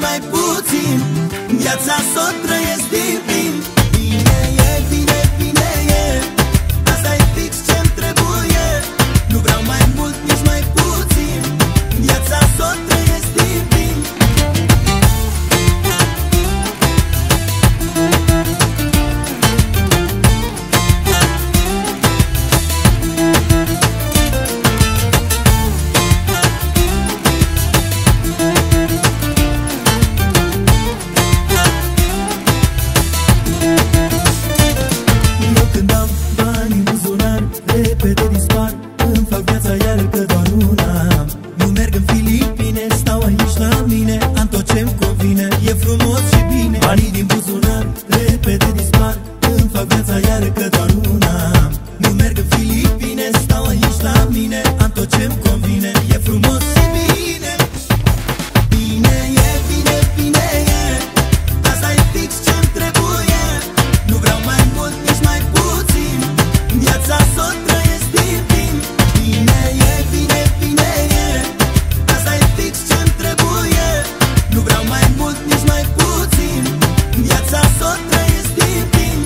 mai puțin. Viața s-o trăiesc din plin. Bine e, bine, bine e, asta e fix ce-mi trebuie. Nu vreau mai mult, nici mai puțin. Viața s-o trăiesc din plin. Repede dispar, îmi fac viața iar că doar una am. Nu merg în Filipine, stau aici la mine. Am tot ce-mi convine, e frumos și bine. Banii din buzunar, repede dispar, îmi fac viața iar că doar una am. Nu merg în Filipine, stau aici la mine. Am tot ce-mi convine, e frumos și bine. Bine e, bine, bine e, asta e fix ce-mi trebuie. Nu vreau mai mult, nici mai puțin. Viața s-o trăiesc din plin. Bine e, bine, bine e, asta e fix ce-mi trebuie. Nu vreau mai mult, nici mai puțin. Viața s-o trăiesc din plin.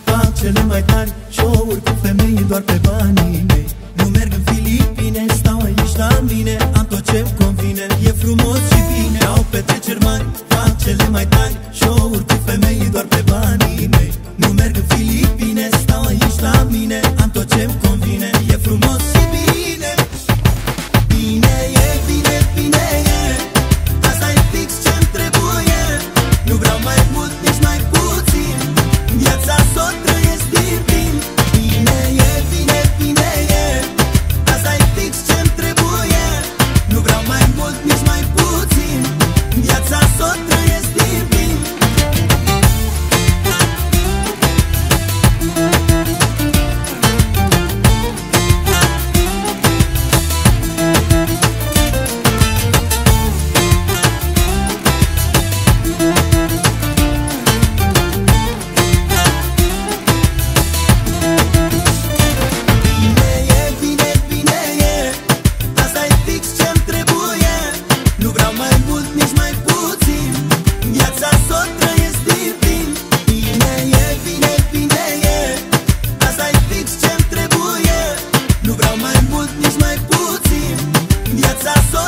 Fac cele mai tari show-uri cu femei doar pe banii mei. Nu merg în Filipine, stau aici la mine. Am tot ce-mi convine, e frumos și bine. Dau petreceri mari, fac cele mai tari show-uri cu femei doar pe banii mei. Nu merg în Filipine, stau aici la mine. Am tot ce-mi convine, e frumos și bine. Bine e, bine, bine e, asta e fix ce-mi trebuie. Nu vreau mai mult, nici mai puțin. Viața s-o trăiesc din plin. Bine e, bine, bine e, asta e fix ce-mi trebuie. Nu vreau mai mult, nici mai puțin. Viața s-o trăiesc din plin. Nici mai puțin. Viața s-o